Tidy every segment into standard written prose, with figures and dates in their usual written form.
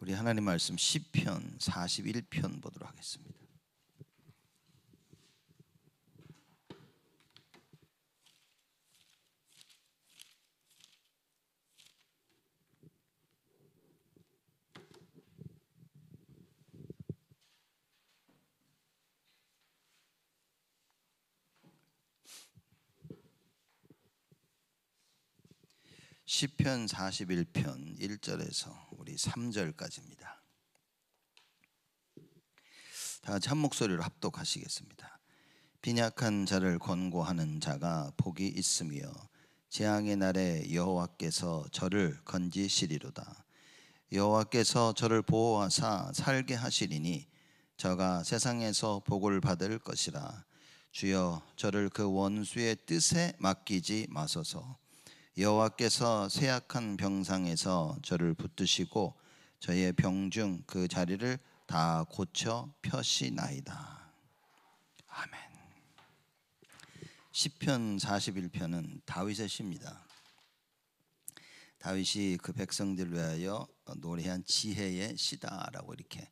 우리 하나님 말씀 시편 41편 보도록 하겠습니다. 시편 41편 1절에서 우리 3절까지입니다. 다 같이 한 목소리로 합독하시겠습니다. 빈약한 자를 권고하는 자가 복이 있으며 재앙의 날에 여호와께서 저를 건지시리로다. 여호와께서 저를 보호하사 살게 하시리니 저가 세상에서 복을 받을 것이라. 주여 저를 그 원수의 뜻에 맡기지 마소서. 여호와께서 쇠약한 병상에서 저를 붙드시고 저의 병중 그 자리를 다 고쳐 펴시나이다. 아멘. 시편 41편은 다윗의 시입니다. 다윗이 그 백성들을 위하여 노래한 지혜의 시다라고 이렇게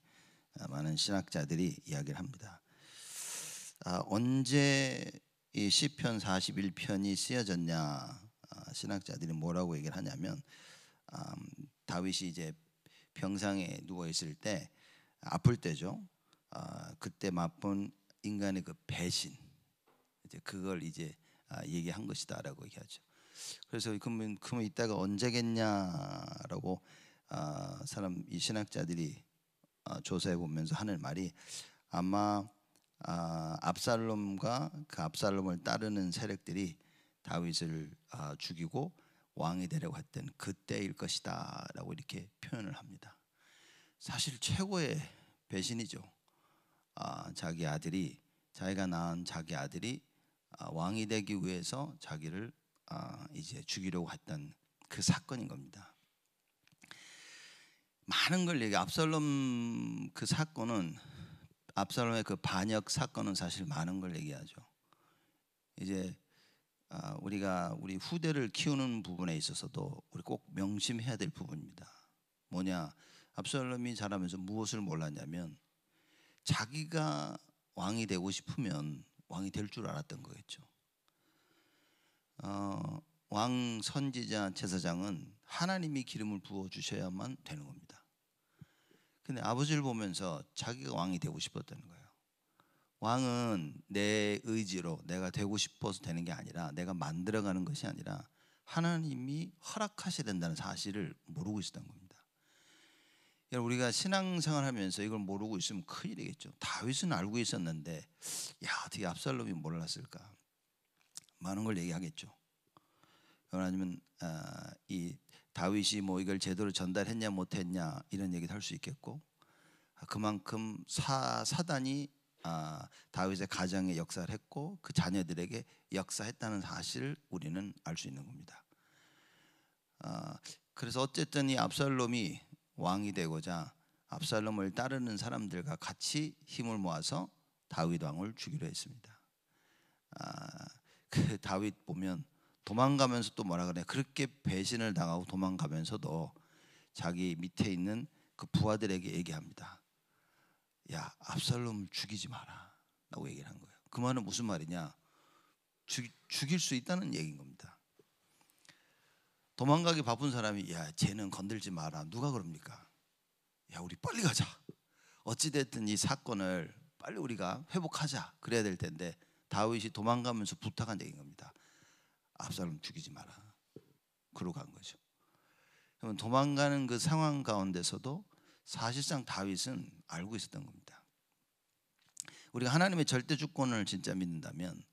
많은 신학자들이 이야기를 합니다. 언제 이 시편 41편이 쓰여졌냐? 신학자들이 뭐라고 얘기를 하냐면 다윗이 이제 병상에 누워 있을 때 아플 때죠. 그때 맛본 인간의 그 배신, 이제 그걸 이제 얘기한 것이다라고 얘기하죠. 그래서 그러면 이따가 언제겠냐라고 이 신학자들이 조사해 보면서 하는 말이 아마 압살롬과 그 압살롬을 따르는 세력들이 다윗을 죽이고 왕이 되려고 했던 그때일 것이다 라고 이렇게 표현을 합니다. 사실 최고의 배신이죠. 자기가 낳은 자기 아들이 왕이 되기 위해서 자기를 이제 죽이려고 했던 그 사건인 겁니다. 많은 걸 압살롬 그 사건은, 압살롬의 그 반역 사건은 사실 많은 걸 얘기하죠. 이제 우리가 우리 후대를 키우는 부분에 있어서도 우리 꼭 명심해야 될 부분입니다. 뭐냐? 압살롬이 자라면서 무엇을 몰랐냐면 자기가 왕이 되고 싶으면 왕이 될 줄 알았던 거겠죠. 왕 선지자 제사장은 하나님이 기름을 부어 주셔야만 되는 겁니다. 근데 아버지를 보면서 자기가 왕이 되고 싶었다는 거예요. 왕은 내 의지로 내가 되고 싶어서 되는 게 아니라, 내가 만들어가는 것이 아니라 하나님이 허락하셔야 된다는 사실을 모르고 있었던 겁니다. 우리가 신앙생활 하면서 이걸 모르고 있으면 큰일이겠죠. 다윗은 알고 있었는데 어떻게 압살롬이 몰랐을까? 많은 걸 얘기하겠죠. 아니면 이 다윗이 뭐 이걸 제대로 전달했냐 못했냐 이런 얘기도 할 수 있겠고, 그만큼 사단이 다윗의 가정에 역사를 했고 그 자녀들에게 역사했다는 사실을 우리는 알 수 있는 겁니다. 그래서 어쨌든 이 압살롬이 왕이 되고자 압살롬을 따르는 사람들과 같이 힘을 모아서 다윗 왕을 죽이려 했습니다. 그 다윗 보면 도망가면서 또 뭐라 그래? 그렇게 배신을 당하고 도망가면서도 자기 밑에 있는 그 부하들에게 얘기합니다. 야, 압살롬을 죽이지 마라 라고 얘기를 한 거예요. 그 말은 무슨 말이냐? 죽일 수 있다는 얘기인 겁니다. 도망가기 바쁜 사람이 야, 쟤는 건들지 마라, 누가 그럽니까? 야, 우리 빨리 가자. 어찌됐든 이 사건을 빨리 우리가 회복하자 그래야 될 텐데 다윗이 도망가면서 부탁한 얘기인 겁니다. 압살롬 죽이지 마라. 그러고 간 거죠. 그러면 도망가는 그 상황 가운데서도 사실상 다윗은 알고 있었던 겁니다. 우리가 하나님의 절대 주권을 진짜 믿는다면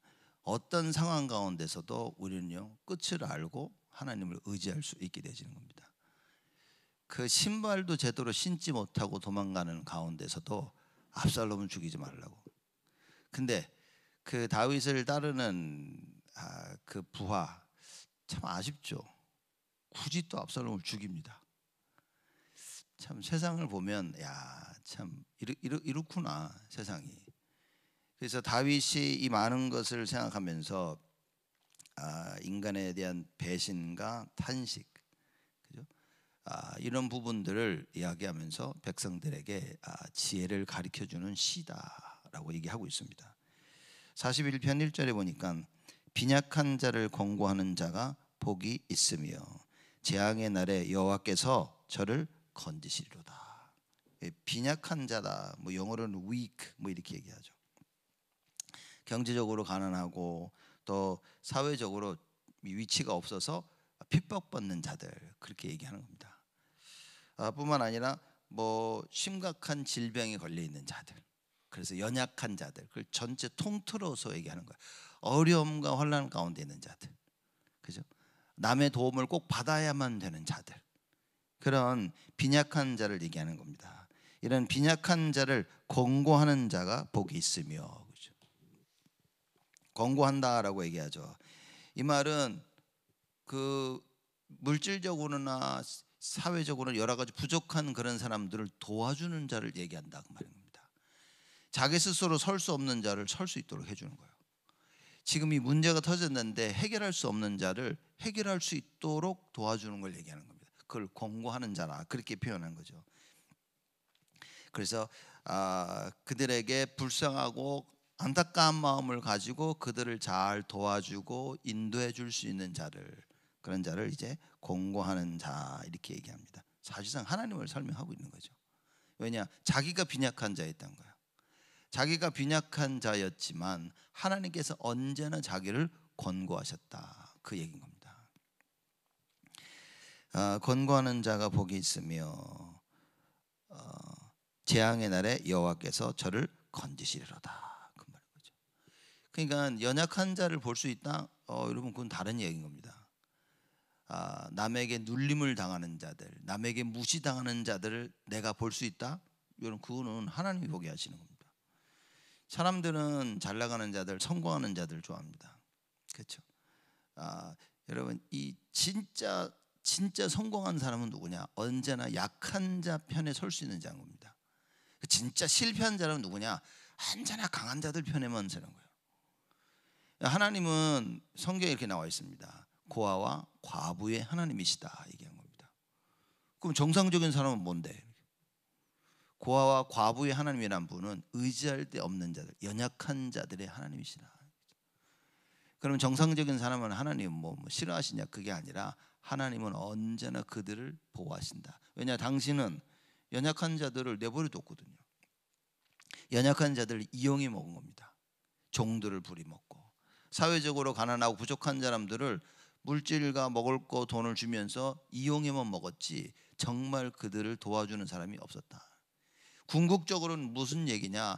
어떤 상황 가운데서도 우리는요, 끝을 알고 하나님을 의지할 수 있게 되지는 겁니다. 그 신발도 제대로 신지 못하고 도망가는 가운데서도 압살롬은 죽이지 말라고. 근데 그 다윗을 따르는 그 부하, 참 아쉽죠. 굳이 또 압살롬을 죽입니다. 참 세상을 보면 참 이렇구나 세상이. 그래서 다윗이 이 많은 것을 생각하면서 인간에 대한 배신과 탄식, 그죠? 이런 부분들을 이야기하면서 백성들에게 지혜를 가르쳐주는 시다라고 얘기하고 있습니다. 41편 1절에 보니까 빈약한 자를 권고하는 자가 복이 있으며 재앙의 날에 여호와께서 저를 건지시리로다. 빈약한 자다, 뭐 영어로는 weak 뭐 이렇게 얘기하죠. 경제적으로 가난하고 또 사회적으로 위치가 없어서 핍박받는 자들, 그렇게 얘기하는 겁니다. 뿐만 아니라 뭐 심각한 질병에 걸려 있는 자들, 그래서 연약한 자들, 그걸 전체 통틀어서 얘기하는 거예요. 어려움과 환난 가운데 있는 자들, 그죠? 남의 도움을 꼭 받아야만 되는 자들, 그런 빈약한 자를 얘기하는 겁니다. 이런 빈약한 자를 권고하는 자가 복이 있으며, 그죠? 권고한다라고 얘기하죠. 이 말은 그 물질적으로나 사회적으로 여러 가지 부족한 그런 사람들을 도와주는 자를 얘기한다 그 말입니다. 자기 스스로 설 수 없는 자를 설 수 있도록 해주는 거예요. 지금 이 문제가 터졌는데 해결할 수 없는 자를 해결할 수 있도록 도와주는 걸 얘기하는 겁니다. 그걸 권고하는 자라, 그렇게 표현한 거죠. 그래서 그들에게 불쌍하고 안타까운 마음을 가지고 그들을 잘 도와주고 인도해 줄 수 있는 자를, 그런 자를 이제 권고하는 자, 이렇게 얘기합니다. 사실상 하나님을 설명하고 있는 거죠. 왜냐? 자기가 빈약한 자였던 거예요. 자기가 빈약한 자였지만 하나님께서 언제나 자기를 권고하셨다, 그 얘기인 겁니다. 권고하는 자가 복이 있으며 재앙의 날에 여호와께서 저를 건지시리로다, 그 말인 거죠. 그러니까 연약한 자를 볼 수 있다, 여러분 그건 다른 얘기인 겁니다. 남에게 눌림을 당하는 자들, 남에게 무시당하는 자들을 내가 볼 수 있다, 여러분 그거는 하나님이 보게 하시는 겁니다. 사람들은 잘 나가는 자들, 성공하는 자들 좋아합니다. 그렇죠? 여러분 이 진짜 성공한 사람은 누구냐? 언제나 약한 자 편에 설 수 있는 자인 겁니다. 진짜 실패한 자는 누구냐? 언제나 강한 자들 편에만 서는 거예요. 하나님은 성경에 이렇게 나와 있습니다. 고아와 과부의 하나님이시다 얘기한 겁니다. 그럼 정상적인 사람은 뭔데? 고아와 과부의 하나님이란 분은 의지할 데 없는 자들, 연약한 자들의 하나님이시다. 그러면 정상적인 사람은 하나님 뭐 싫어하시냐? 그게 아니라 하나님은 언제나 그들을 보호하신다. 왜냐? 당신은 연약한 자들을 내버려뒀거든요. 연약한 자들을 이용해 먹은 겁니다. 종들을 부리먹고 사회적으로 가난하고 부족한 사람들을 물질과 먹을 거 돈을 주면서 이용해만 먹었지 정말 그들을 도와주는 사람이 없었다. 궁극적으로는 무슨 얘기냐?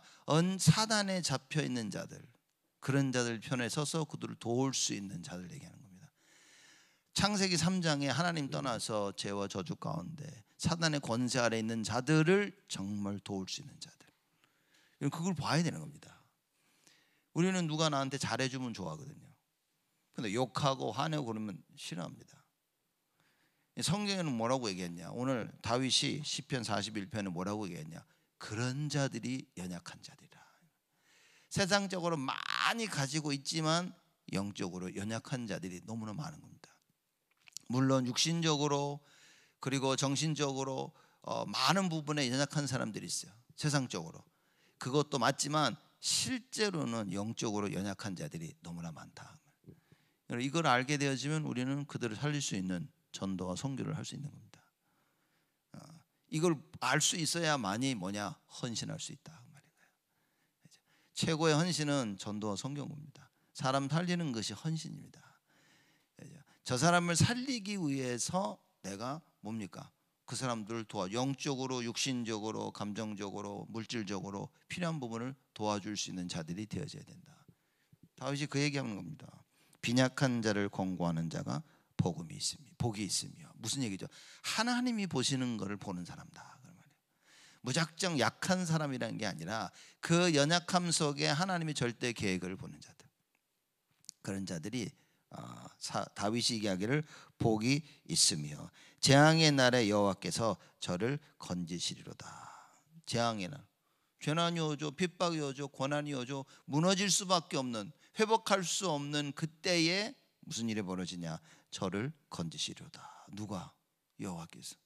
사단에 잡혀 있는 자들, 그런 자들 편에 서서 그들을 도울 수 있는 자들 얘기하는 겁니다. 창세기 3장에 하나님 떠나서 죄와 저주 가운데 사단의 권세 아래 있는 자들을 정말 도울 수 있는 자들, 그걸 봐야 되는 겁니다. 우리는 누가 나한테 잘해주면 좋아하거든요. 근데 욕하고 화내고 그러면 싫어합니다. 성경에는 뭐라고 얘기했냐? 오늘 다윗이 시편 41편에 뭐라고 얘기했냐? 그런 자들이 연약한 자들이라. 세상적으로 많이 가지고 있지만 영적으로 연약한 자들이 너무나 많은 겁니다. 물론 육신적으로 그리고 정신적으로 많은 부분에 연약한 사람들이 있어요. 세상적으로 그것도 맞지만 실제로는 영적으로 연약한 자들이 너무나 많다. 이걸 알게 되어지면 우리는 그들을 살릴 수 있는 전도와 선교를 할 수 있는 겁니다. 이걸 알 수 있어야만이 뭐냐? 헌신할 수 있다 말인 거예요. 최고의 헌신은 전도와 선교입니다. 사람 살리는 것이 헌신입니다. 저 사람을 살리기 위해서 내가 뭡니까? 그 사람들을 영적으로, 육신적으로, 감정적으로, 물질적으로 필요한 부분을 도와줄 수 있는 자들이 되어져야 된다. 다윗이 그 얘기하는 겁니다. 빈약한 자를 권고하는 자가 복이 있으며, 무슨 얘기죠? 하나님이 보시는 것을 보는 사람다. 무작정 약한 사람이라는 게 아니라 그 연약함 속에 하나님이 절대 계획을 보는 자들, 그런 자들이 다윗이 얘기하기를 복이 있으며 재앙의 날에 여호와께서 저를 건지시리로다. 재앙의 날, 재난이 오죠, 핍박이 오죠, 고난이 오죠. 무너질 수밖에 없는, 회복할 수 없는 그때에 무슨 일이 벌어지냐? 저를 건지시리로다. 누가? 여호와께서.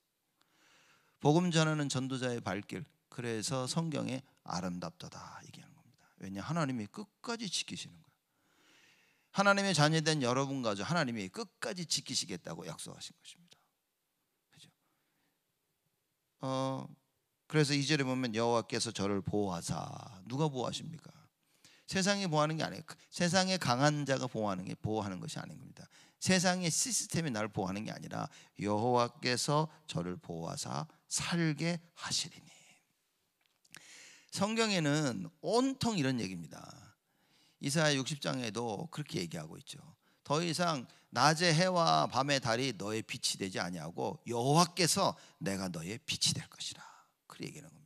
복음 전하는 전도자의 발길, 그래서 성경에 아름답도다 얘기하는 겁니다. 왜냐, 하나님이 끝까지 지키시는 거예요. 하나님의 자녀된 여러분 가족 하나님이 끝까지 지키시겠다고 약속하신 것입니다. 그죠? 그래서 2절에 보면 여호와께서 저를 보호하사, 누가 보호하십니까? 세상이 보호하는 게 아니에요. 세상의 강한 자가 보호하는 것이 아닌 겁니다. 세상의 시스템이 나를 보호하는 게 아니라 여호와께서 저를 보호하사 살게 하시리니. 성경에는 온통 이런 얘기입니다. 이사야 60장에도 그렇게 얘기하고 있죠. 더 이상 낮의 해와 밤의 달이 너의 빛이 되지 아니하고 여호와께서 내가 너의 빛이 될 것이라. 그렇게 얘기하는 겁니다.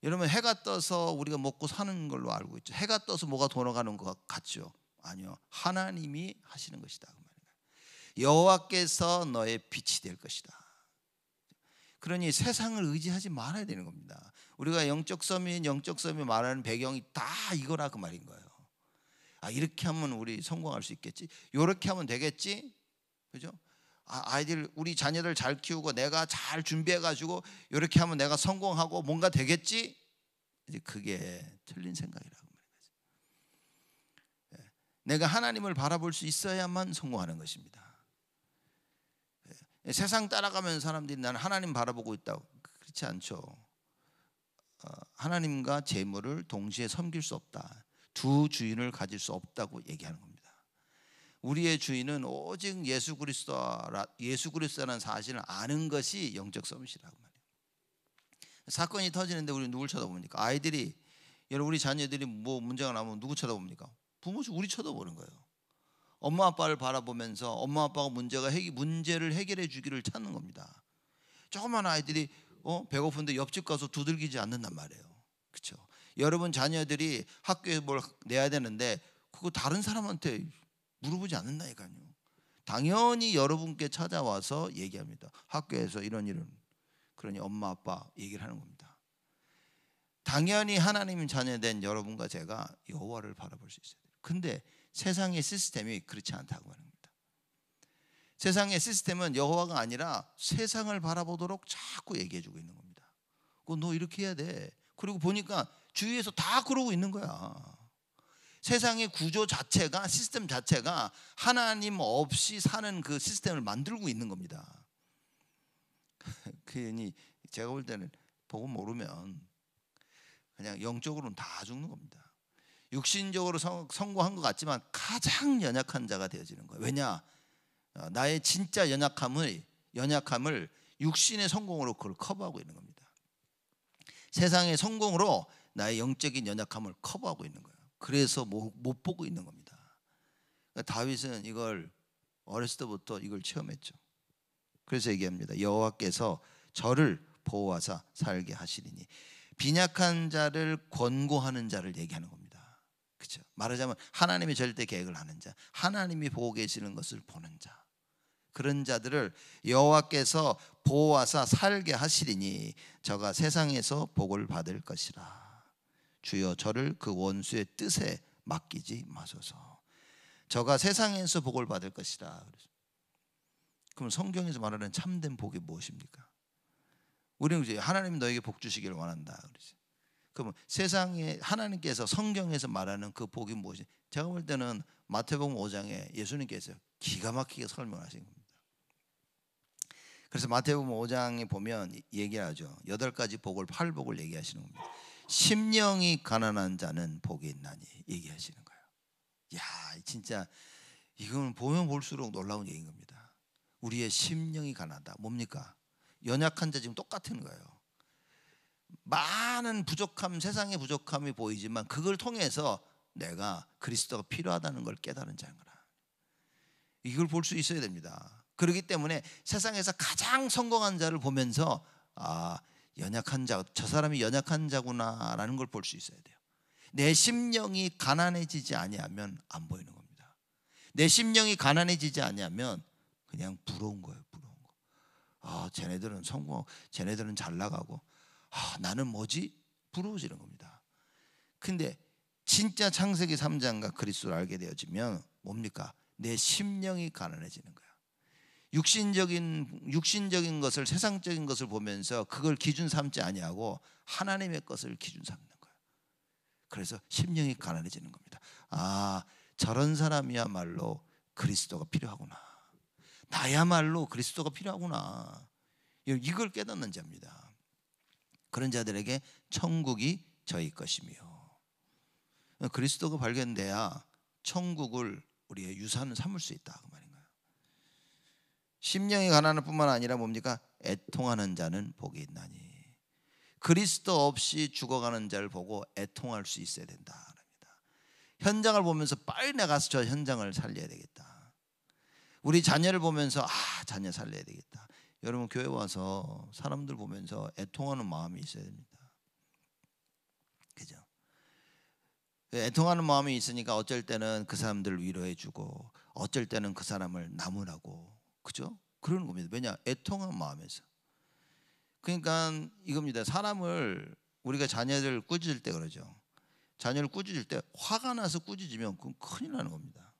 여러분, 해가 떠서 우리가 먹고 사는 걸로 알고 있죠. 해가 떠서 뭐가 돌아가는 것 같죠? 아니요, 하나님이 하시는 것이다 그 말이에요. 여호와께서 너의 빛이 될 것이다. 그러니 세상을 의지하지 말아야 되는 겁니다. 우리가 영적 서밋 말하는 배경이 다 이거라 그 말인 거예요. 이렇게 하면 우리 성공할 수 있겠지, 이렇게 하면 되겠지, 그죠? 아이들, 우리 자녀들 잘 키우고 내가 잘 준비해가지고 이렇게 하면 내가 성공하고 뭔가 되겠지. 이제 그게 틀린 생각이라고 말이죠. 내가 하나님을 바라볼 수 있어야만 성공하는 것입니다. 세상 따라가면 사람들이 나는 하나님 바라보고 있다고, 그렇지 않죠. 하나님과 재물을 동시에 섬길 수 없다. 두 주인을 가질 수 없다고 얘기하는 겁니다. 우리의 주인은 오직 예수 그리스도라는 사실을 아는 것이 영적 서밋이라고 말이에요. 사건이 터지는데 우리 누굴 쳐다봅니까? 아이들이, 우리 자녀들이 뭐 문제가 나면 누구 쳐다봅니까? 부모죠. 우리 쳐다보는 거예요. 엄마 아빠를 바라보면서 엄마 아빠가 문제를 해결해 주기를 찾는 겁니다. 조그만 아이들이 배고픈데 옆집 가서 두들기지 않는단 말이에요. 그렇죠? 여러분 자녀들이 학교에 뭘 내야 되는데 그거 다른 사람한테 물어보지 않는다니까요. 당연히 여러분께 찾아와서 얘기합니다. 학교에서 이런. 그러니 엄마 아빠 얘기를 하는 겁니다. 당연히 하나님 자녀된 여러분과 제가 여호와를 바라볼 수 있어요. 근데 세상의 시스템이 그렇지 않다고 하는 겁니다. 세상의 시스템은 여호와가 아니라 세상을 바라보도록 자꾸 얘기해주고 있는 겁니다. 너 이렇게 해야 돼. 그리고 보니까 주위에서 다 그러고 있는 거야. 세상의 구조 자체가, 시스템 자체가 하나님 없이 사는 그 시스템을 만들고 있는 겁니다. 그러니 제가 볼 때는 복음 모르면 그냥 영적으로는 다 죽는 겁니다. 육신적으로 성공한 것 같지만 가장 연약한 자가 되어지는 거예요. 왜냐? 나의 진짜 연약함을 육신의 성공으로 그걸 커버하고 있는 겁니다. 세상의 성공으로 나의 영적인 연약함을 커버하고 있는 거예요. 그래서 못 보고 있는 겁니다. 그러니까 다윗은 이걸 어렸을 때부터 이걸 체험했죠. 그래서 얘기합니다. 여호와께서 저를 보호하사 살게 하시리니. 빈약한 자를 권고하는 자를 얘기하는 겁니다. 그렇죠? 말하자면 하나님의 절대 계획을 하는 자, 하나님이 보고 계시는 것을 보는 자, 그런 자들을 여호와께서 보호하사 살게 하시리니 저가 세상에서 복을 받을 것이라. 주여 저를 그 원수의 뜻에 맡기지 마소서. 저가 세상에서 복을 받을 것이라. 그럼 성경에서 말하는 참된 복이 무엇입니까? 우리는 이제 하나님 너에게 복 주시기를 원한다. 그러면 세상에 하나님께서 성경에서 말하는 그 복이 무엇이? 제가 볼 때는 마태복음 5장에 예수님께서 기가 막히게 설명하신 겁니다. 그래서 마태복음 5장에 보면 얘기하죠. 8가지 복을, 8복을 얘기하시는 겁니다. 심령이 가난한 자는 복이 있나니 얘기하시는 거예요. 야, 진짜 이건 보면 볼수록 놀라운 얘기인 겁니다. 우리의 심령이 가난하다. 뭡니까? 연약한 자 지금 똑같은 거예요. 많은 부족함, 세상의 부족함이 보이지만 그걸 통해서 내가 그리스도가 필요하다는 걸 깨달은 자인 거라. 이걸 볼 수 있어야 됩니다. 그렇기 때문에 세상에서 가장 성공한 자를 보면서 연약한 자, 저 사람이 연약한 자구나라는 걸 볼 수 있어야 돼요. 내 심령이 가난해지지 아니하면 안 보이는 겁니다. 내 심령이 가난해지지 아니하면 그냥 부러운 거예요. 부러운 거. 쟤네들은 성공하고 쟤네들은 잘 나가고 나는 뭐지? 부러워지는 겁니다. 근데 진짜 창세기 3장과 그리스도를 알게 되어지면 뭡니까? 내 심령이 가난해지는 거야. 육신적인 것을, 세상적인 것을 보면서 그걸 기준 삼지 아니하고 하나님의 것을 기준 삼는 거예요. 그래서 심령이 가난해지는 겁니다. 아, 저런 사람이야말로 그리스도가 필요하구나. 나야말로 그리스도가 필요하구나. 이걸 깨닫는 자입니다. 그런 자들에게 천국이 저희 것이며, 그리스도가 발견돼야 천국을 우리의 유산을 삼을 수 있다 그 말인가요? 심령이 가난할 뿐만 아니라 뭡니까? 애통하는 자는 복이 있나니. 그리스도 없이 죽어가는 자를 보고 애통할 수 있어야 된다. 현장을 보면서 빨리 나가서 저 현장을 살려야 되겠다. 우리 자녀를 보면서 자녀 살려야 되겠다. 여러분 교회 와서 사람들 보면서 애통하는 마음이 있어야 됩니다. 그죠? 애통하는 마음이 있으니까 어쩔 때는 그 사람들을 위로해주고 어쩔 때는 그 사람을 나무라고, 그죠? 그러는 겁니다. 왜냐? 애통한 마음에서. 그러니까 이겁니다. 사람을 우리가 자녀를 꾸짖을 때 그러죠. 자녀를 꾸짖을 때 화가 나서 꾸짖으면 그건 큰일 나는 겁니다.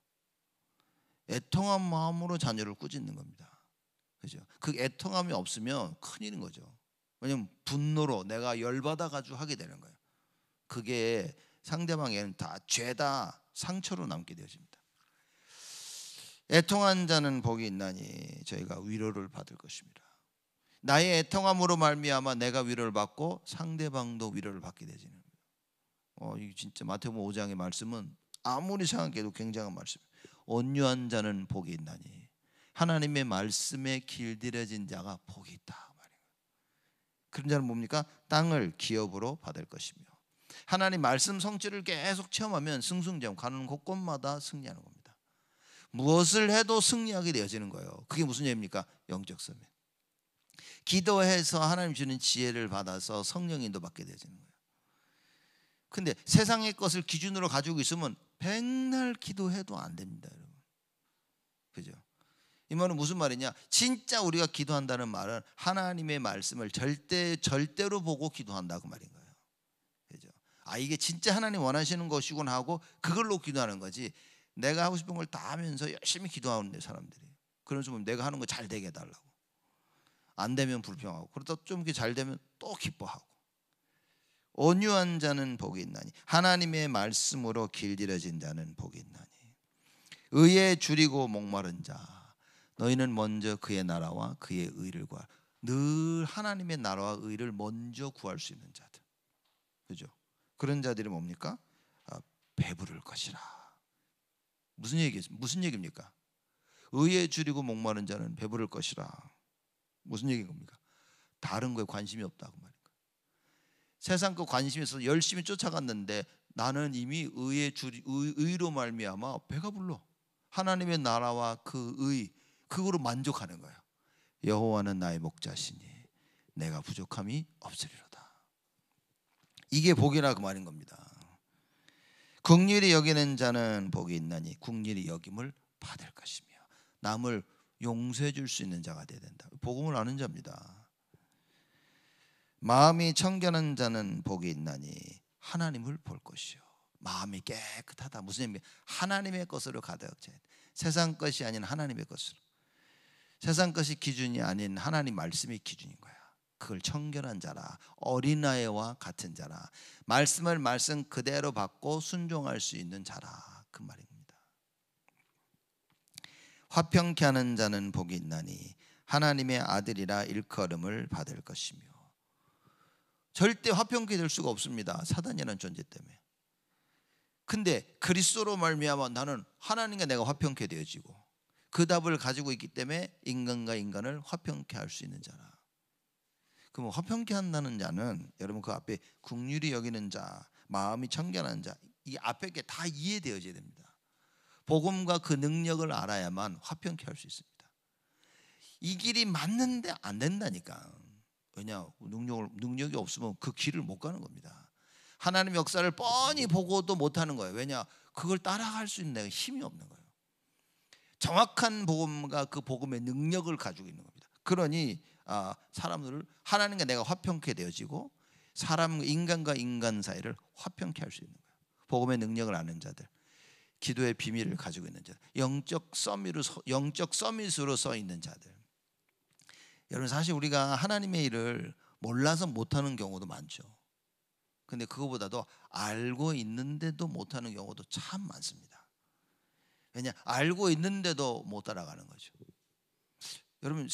애통한 마음으로 자녀를 꾸짖는 겁니다. 그죠? 그 애통함이 없으면 큰일인 거죠. 왜냐면 분노로 내가 열받아 가지고 하게 되는 거예요. 그게 상대방에는 다 죄다 상처로 남게 되어집니다. 애통한 자는 복이 있나니 저희가 위로를 받을 것입니다. 나의 애통함으로 말미암아 내가 위로를 받고 상대방도 위로를 받게 되지는 거예요. 이게 진짜 마태복음 5장의 말씀은 아무리 생각해도 굉장한 말씀이에요. 온유한 자는 복이 있나니 하나님의 말씀에 길들여진 자가 복이 있다 말이에요. 그런 자는 뭡니까? 땅을 기업으로 받을 것이며, 하나님 말씀 성취를 계속 체험하면 승승장, 가는 곳곳마다 승리하는 겁니다. 무엇을 해도 승리하게 되어지는 거예요. 그게 무슨 얘기입니까? 영적 선배. 기도해서 하나님 주는 지혜를 받아서 성령 인도 받게 되어지는 거예요. 근데 세상의 것을 기준으로 가지고 있으면 백날 기도해도 안 됩니다, 여러분. 그죠? 이 말은 무슨 말이냐? 진짜 우리가 기도한다는 말은 하나님의 말씀을 절대로 보고 기도한다 그 말인 거예요. 그죠? 이게 진짜 하나님 원하시는 것이구나 하고 그걸로 기도하는 거지. 내가 하고 싶은 걸 다 하면서 열심히 기도하는데 사람들이. 그런 좀 내가 하는 거 잘 되게 해달라고. 안 되면 불평하고, 그러다 좀 이렇게 잘 되면 또 기뻐하고. 온유한 자는 복이 있나니 하나님의 말씀으로 길들여진 자는 복이 있나니. 의에 줄이고 목마른 자, 너희는 먼저 그의 나라와 그의 의를 구하라. 늘 하나님의 나라와 의를 먼저 구할 수 있는 자들, 그죠? 그런 자들이 뭡니까? 배부를 것이라. 무슨 얘기입니까? 의에 줄이고 목마른 자는 배부를 것이라. 무슨 얘기인 겁니까? 다른 거에 관심이 없다 그 말입니다. 세상 거 관심이 있어서 열심히 쫓아갔는데 나는 이미 의로 말미암아 배가 불러. 하나님의 나라와 그 의, 그거로 만족하는 거예요. 여호와는 나의 목자시니 내가 부족함이 없으리로다. 이게 복이라 그 말인 겁니다. 긍휼히 여기는 자는 복이 있나니 긍휼히 여김을 받을 것이며, 남을 용서해 줄 수 있는 자가 되어야 된다. 복음을 아는 자입니다. 마음이 청결한 자는 복이 있나니 하나님을 볼 것이요. 마음이 깨끗하다. 무슨 의미입니까? 하나님의 것으로 가득 차야 돼. 세상 것이 아닌 하나님의 것으로. 세상 것이 기준이 아닌 하나님 말씀이 기준인 거야. 그걸 청결한 자라, 어린아이와 같은 자라, 말씀을 말씀 그대로 받고 순종할 수 있는 자라 그 말입니다. 화평케 하는 자는 복이 있나니 하나님의 아들이라 일컬음을 받을 것이며. 절대 화평케 될 수가 없습니다. 사단이라는 존재 때문에. 근데 그리스도로 말미암아 나는 하나님과 내가 화평케 되어지고 그 답을 가지고 있기 때문에 인간과 인간을 화평케 할 수 있는 자라. 그럼 화평케 한다는 자는 여러분 그 앞에 긍휼히 여기는 자, 마음이 청결한 자, 이 앞에 게 다 이해되어져야 됩니다. 복음과 그 능력을 알아야만 화평케 할 수 있습니다. 이 길이 맞는데 안 된다니까. 왜냐? 능력이 없으면 그 길을 못 가는 겁니다. 하나님의 역사를 뻔히 보고도 못하는 거예요. 왜냐? 그걸 따라갈 수 있는 내가 힘이 없는 거예요. 정확한 복음과 그 복음의 능력을 가지고 있는 겁니다. 그러니 사람들을 하나님과 내가 화평케 되어지고 인간과 인간 사이를 화평케 할 수 있는 거예요. 복음의 능력을 아는 자들. 기도의 비밀을 가지고 있는 자들, 영적 서밋으로 서 있는 자들. 여러분, 사실 우리가 하나님의 일을 몰라서 못하는 경우도 많죠. 근데 그거보다도 알고 있는데도 못하는 경우도 참 많습니다. 왜냐, 알고 있는데도 못 따라가는 거죠. 여러분,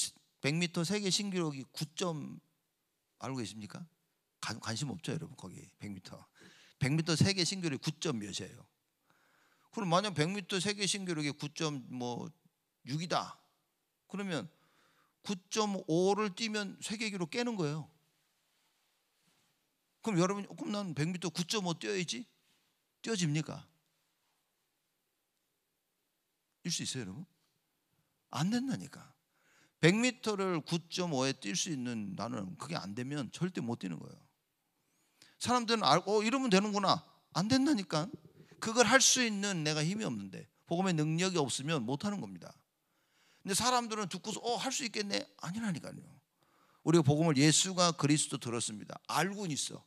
100m 세계 신기록이 9점 알고 계십니까? 관심 없죠, 여러분. 거기 100m 세계 신기록이 9점 몇이에요. 그럼 만약 100m 세계 신기록이 9.6이다. 그러면 9.5를 뛰면 세계 기록 깨는 거예요. 그럼 여러분, 그럼 난 100m 9.5 뛰어야지? 뛰어집니까? 뛸 수 있어요, 여러분? 안 된다니까. 100m를 9.5에 뛸 수 있는 나는, 그게 안 되면 절대 못 뛰는 거예요. 사람들은 이러면 되는구나. 안 된다니까. 그걸 할 수 있는 내가 힘이 없는데, 복음의 능력이 없으면 못 하는 겁니다. 근데 사람들은 듣고서 할 수 있겠네. 아니라니까요. 우리가 복음을 예수가 그리스도 들었습니다. 알고는 있어.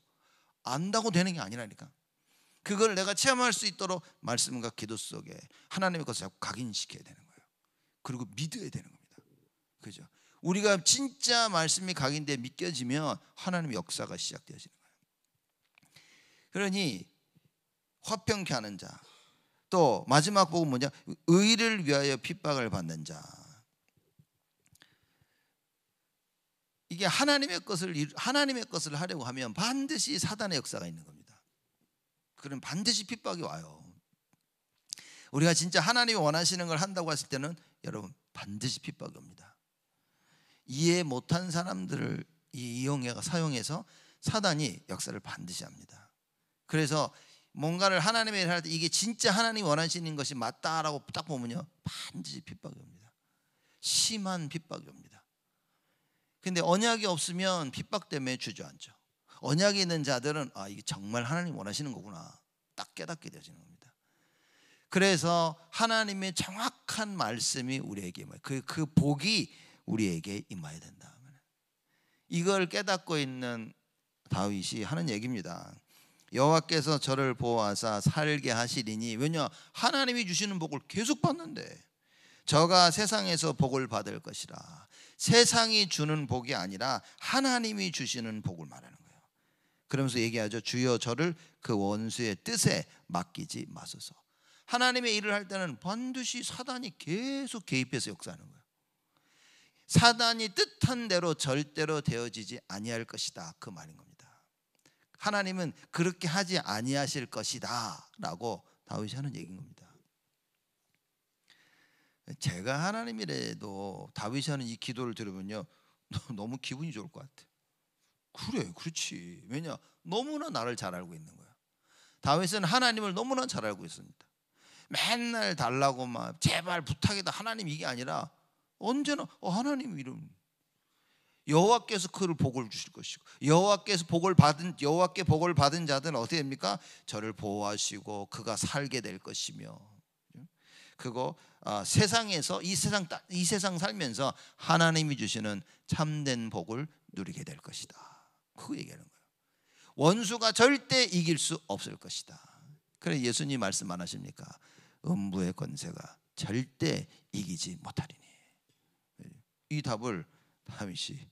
안다고 되는 게 아니라니까. 그걸 내가 체험할 수 있도록 말씀과 기도 속에 하나님의 것을 자꾸 각인시켜야 되는 거예요. 그리고 믿어야 되는 겁니다. 그죠? 우리가 진짜 말씀이 각인돼 믿겨지면 하나님의 역사가 시작되어지는 거예요. 그러니 화평케 하는 자, 또 마지막 복은 뭐냐? 의를 위하여 핍박을 받는 자. 이게 하나님의 것을 하려고 하면 반드시 사단의 역사가 있는 겁니다. 그럼 반드시 핍박이 와요. 우리가 진짜 하나님이 원하시는 걸 한다고 했을 때는 여러분 반드시 핍박이 옵니다. 이해 못한 사람들을 사용해서 사단이 역사를 반드시 합니다. 그래서 뭔가를 하나님의 일을 할 때 이게 진짜 하나님이 원하시는 것이 맞다라고 딱 보면요, 반드시 핍박이 옵니다. 심한 핍박이 옵니다. 근데 언약이 없으면 핍박 때문에 주저앉죠. 언약이 있는 자들은 이게 정말 하나님 원하시는 거구나 딱 깨닫게 되어지는 겁니다. 그래서 하나님의 정확한 말씀이 우리에게 임해요. 그 복이 우리에게 임해야 된다. 이걸 깨닫고 있는 다윗이 하는 얘기입니다. 여호와께서 저를 보호하사 살게 하시리니, 왜냐, 하나님이 주시는 복을 계속 받는데 저가 세상에서 복을 받을 것이라. 세상이 주는 복이 아니라 하나님이 주시는 복을 말하는 거예요. 그러면서 얘기하죠. 주여 저를 그 원수의 뜻에 맡기지 마소서. 하나님의 일을 할 때는 반드시 사단이 계속 개입해서 역사하는 거예요. 사단이 뜻한 대로 절대로 되어지지 아니할 것이다, 그 말인 겁니다. 하나님은 그렇게 하지 아니하실 것이다 라고 다윗이 하는 얘기인 겁니다. 제가 하나님이라도 다윗이 하는 이 기도를 들으면요, 너무 기분이 좋을 것 같아요. 그래, 그렇지. 왜냐, 너무나 나를 잘 알고 있는 거야. 다윗은 하나님을 너무나 잘 알고 있습니다. 맨날 달라고 막 제발 부탁이다 하나님, 이게 아니라 언제나 하나님 이름, 여호와께서 그를 복을 주실 것이고, 여호와께 복을 받은 자들은 어떻게 됩니까? 저를 보호하시고 그가 살게 될 것이며, 그거 세상에서 이 세상 살면서 하나님이 주시는 참된 복을 누리게 될 것이다. 그거 얘기하는 거예요. 원수가 절대 이길 수 없을 것이다. 그래 예수님 말씀 안 하십니까? 음부의 권세가 절대 이기지 못하리니. 이 답을 다윗이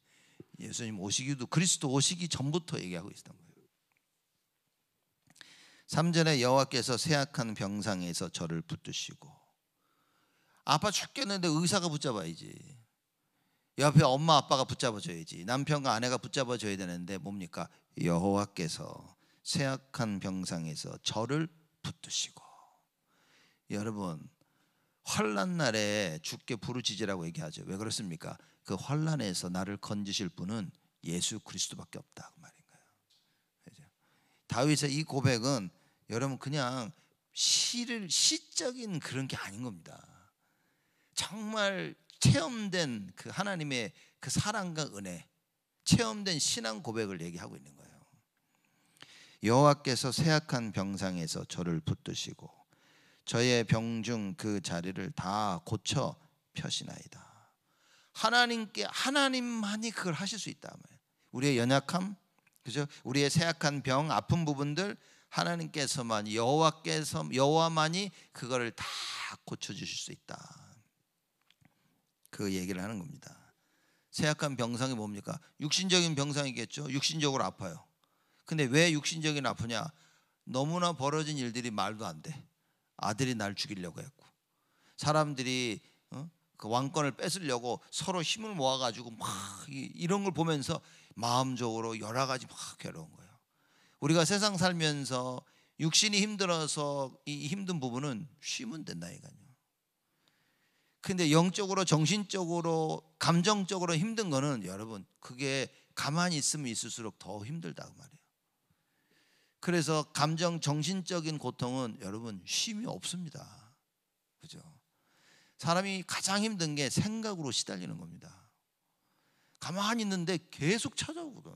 예수님 오시기도, 그리스도 오시기 전부터 얘기하고 있었던 거예요. 3절에 여호와께서 쇠약한 병상에서 저를 붙드시고, 아파 죽겠는데 의사가 붙잡아야지, 옆에 엄마 아빠가 붙잡아줘야지, 남편과 아내가 붙잡아줘야 되는데 뭡니까? 여호와께서 쇠약한 병상에서 저를 붙드시고. 여러분, 환난 날에 주께 부르짖으라고 얘기하죠. 왜 그렇습니까? 그 환난에서 나를 건지실 분은 예수 그리스도밖에 없다, 그 말인 거예요. 다윗의 이 고백은 여러분 그냥 시적인 그런 게 아닌 겁니다. 정말 체험된 그 하나님의 그 사랑과 은혜, 체험된 신앙 고백을 얘기하고 있는 거예요. 여호와께서 쇠약한 병상에서 저를 붙드시고 저의 병중 그 자리를 다 고쳐 펴시나이다. 하나님만이 그걸 하실 수 있다. 우리의 연약함, 그죠? 우리의 쇠약한 병, 아픈 부분들 하나님께서만 여호와만이 그거를 다 고쳐 주실 수 있다. 그 얘기를 하는 겁니다. 쇠약한 병상이 뭡니까? 육신적인 병상이겠죠. 육신적으로 아파요. 근데 왜 육신적인 아프냐? 너무나 벌어진 일들이 말도 안 돼. 아들이 날 죽이려고 했고, 사람들이 그 왕권을 뺏으려고 서로 힘을 모아가지고 막 이런 걸 보면서 마음적으로 여러 가지 막 괴로운 거예요. 우리가 세상 살면서 육신이 힘들어서 이 힘든 부분은 쉬면 된다니까요. 근데 영적으로, 정신적으로, 감정적으로 힘든 거는 여러분, 그게 가만히 있으면 있을수록 더 힘들다고 말이에요. 그래서 감정, 정신적인 고통은 여러분 쉼이 없습니다. 그죠? 사람이 가장 힘든 게 생각으로 시달리는 겁니다. 가만히 있는데 계속 찾아오거든.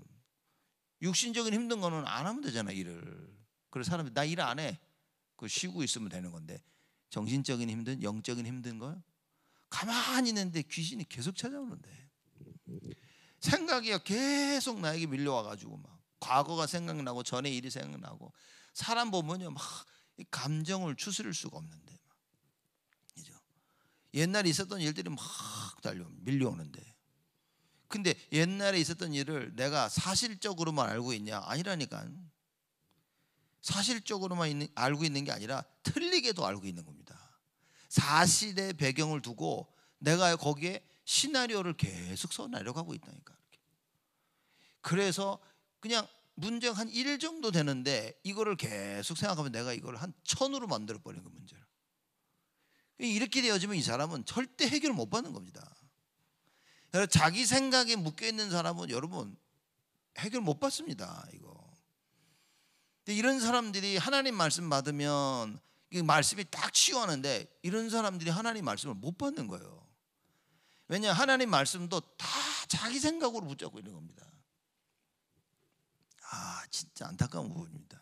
육신적인 힘든 거는 안 하면 되잖아, 일을. 그래서 사람이 나 일 안 해. 그 쉬고 있으면 되는 건데, 정신적인 힘든, 영적인 힘든 거요? 가만히 있는데 귀신이 계속 찾아오는데, 생각이 계속 나에게 밀려와가지고 막 과거가 생각나고 전의 일이 생각나고, 사람 보면요 막 감정을 추스릴 수가 없는데, 그죠? 옛날에 있었던 일들이 막 밀려오는데, 근데 옛날에 있었던 일을 내가 사실적으로만 알고 있냐? 아니라니까. 사실적으로만 알고 있는 게 아니라 틀리게도 알고 있는 겁니다. 사실의 배경을 두고 내가 거기에 시나리오를 계속 써내려가고 있다니까. 그래서 그냥 문제가 한 1 정도 되는데 이거를 계속 생각하면 내가 이걸 한 1000으로 만들어버린 거, 문제를. 이렇게 되어지면 이 사람은 절대 해결을 못 받는 겁니다. 자기 생각에 묶여있는 사람은 여러분 해결 못 받습니다. 이거. 이런 사람들이 하나님 말씀 받으면 이 말씀이 딱 치유하는데, 이런 사람들이 하나님 말씀을 못 받는 거예요. 왜냐, 하나님 말씀도 다 자기 생각으로 붙잡고 있는 겁니다. 진짜 안타까운 부분입니다.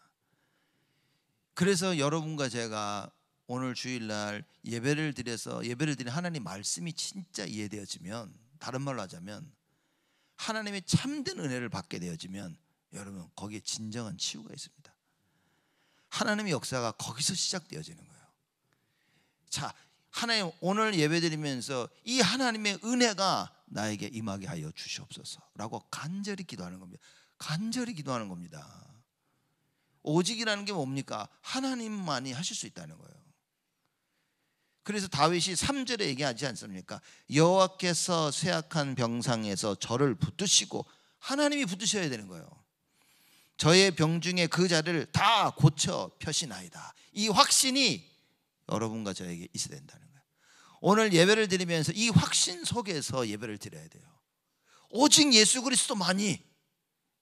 그래서 여러분과 제가 오늘 주일날 예배를 드린 하나님 말씀이 진짜 이해되어지면, 다른 말로 하자면 하나님의 참된 은혜를 받게 되어지면 여러분 거기에 진정한 치유가 있습니다. 하나님의 역사가 거기서 시작되어지는 거예요. 자, 하나님 오늘 예배드리면서 이 하나님의 은혜가 나에게 임하게 하여 주시옵소서라고 간절히 기도하는 겁니다. 간절히 기도하는 겁니다. 오직이라는 게 뭡니까? 하나님만이 하실 수 있다는 거예요. 그래서 다윗이 3절에 얘기하지 않습니까? 여호와께서 쇠약한 병상에서 저를 붙드시고, 하나님이 붙드셔야 되는 거예요. 저의 병 중에 그 자를 다 고쳐 펴시나이다. 이 확신이 여러분과 저에게 있어야 된다는 거예요. 오늘 예배를 드리면서 이 확신 속에서 예배를 드려야 돼요. 오직 예수 그리스도만이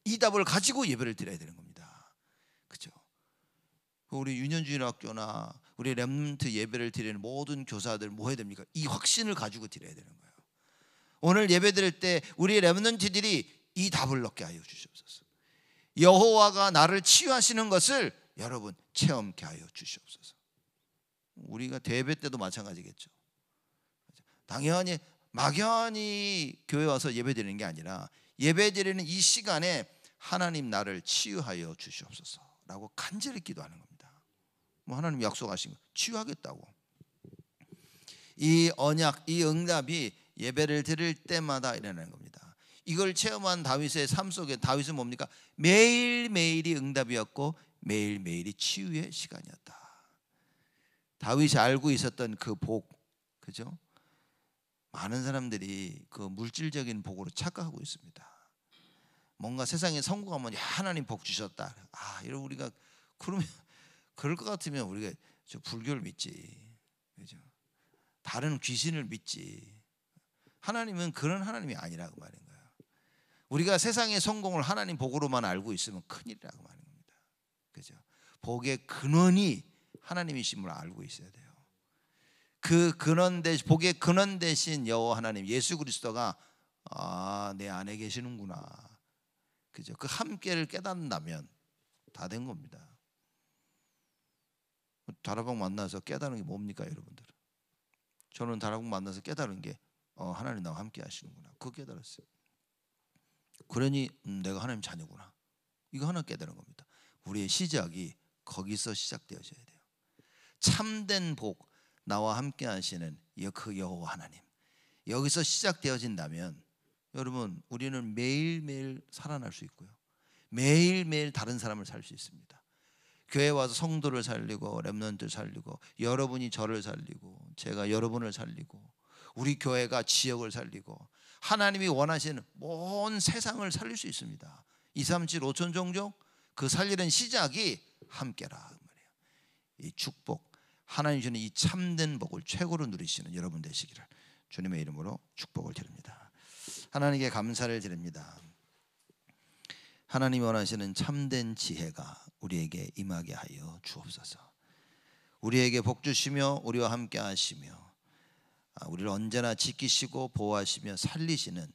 이 답을 가지고 예배를 드려야 되는 겁니다. 그죠? 우리 유년주일학교나 우리 렘넌트 예배를 드리는 모든 교사들 뭐 해야 됩니까? 이 확신을 가지고 드려야 되는 거예요. 오늘 예배 드릴 때 우리 렘넌트들이 이 답을 얻게 하여 주시옵소서. 여호와가 나를 치유하시는 것을 여러분 체험케 하여 주시옵소서. 우리가 대배 때도 마찬가지겠죠. 당연히 막연히 교회 와서 예배 드리는 게 아니라, 예배 드리는 이 시간에 하나님 나를 치유하여 주시옵소서라고 간절히 기도하는 겁니다. 뭐 하나님 약속하신 거 치유하겠다고. 이 언약, 이 응답이 예배를 드릴 때마다 일어나는 겁니다. 이걸 체험한 다윗의 삶 속에 다윗은 뭡니까? 매일매일이 응답이었고 매일매일이 치유의 시간이었다. 다윗이 알고 있었던 그 복, 그죠? 많은 사람들이 그 물질적인 복으로 착각하고 있습니다. 뭔가 세상에 성공하면 하나님 복 주셨다. 이런 우리가 그러면 그럴 것 같으면 우리가 저 불교를 믿지, 그죠? 다른 귀신을 믿지. 하나님은 그런 하나님이 아니라고 말인 거예요. 우리가 세상의 성공을 하나님 복으로만 알고 있으면 큰일이라고 말인 겁니다. 그죠? 복의 근원이 하나님이심을 알고 있어야 돼요. 그 근원 대신, 복의 근원 대신 여호와 하나님 예수 그리스도가 내 안에 계시는구나, 그죠? 그 함께를 깨닫는다면 다 된 겁니다. 다락방 만나서 깨달은 게 뭡니까, 여러분들? 저는 다락방 만나서 깨달은 게 하나님 나와 함께 하시는구나, 그거 깨달았어요. 그러니 내가 하나님 자녀구나, 이거 하나 깨달은 겁니다. 우리의 시작이 거기서 시작되어져야 돼요. 참된 복, 나와 함께 하시는 그 여호와 하나님, 여기서 시작되어진다면 여러분, 우리는 매일매일 살아날 수 있고요, 매일매일 다른 사람을 살 수 있습니다. 교회 와서 성도를 살리고 렘넌트 살리고, 여러분이 저를 살리고 제가 여러분을 살리고, 우리 교회가 지역을 살리고, 하나님이 원하시는 온 세상을 살릴 수 있습니다. 237 5천 종족, 그 살리는 시작이 함께라 말이에요. 이 축복, 하나님 주는 이 참된 복을 최고로 누리시는 여러분 되시기를 주님의 이름으로 축복을 드립니다. 하나님께 감사를 드립니다. 하나님이 원하시는 참된 지혜가 우리에게 임하게 하여 주옵소서. 우리에게 복 주시며 우리와 함께 하시며 우리를 언제나 지키시고 보호하시며 살리시는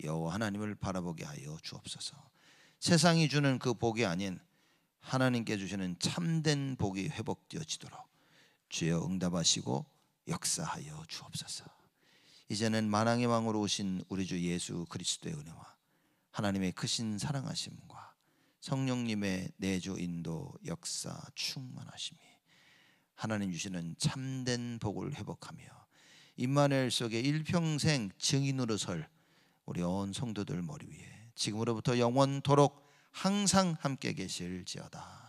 여호와 하나님을 바라보게 하여 주옵소서. 세상이 주는 그 복이 아닌 하나님께 주시는 참된 복이 회복되어지도록 주여 응답하시고 역사하여 주옵소서. 이제는 만왕의 왕으로 오신 우리 주 예수 그리스도의 은혜와 하나님의 크신 사랑하심과 성령님의 내주 인도 역사 충만하심이, 하나님 주시는 참된 복을 회복하며 임마누엘 속에 일평생 증인으로 설 우리 온 성도들 머리 위에 지금으로부터 영원토록 항상 함께 계실지어다.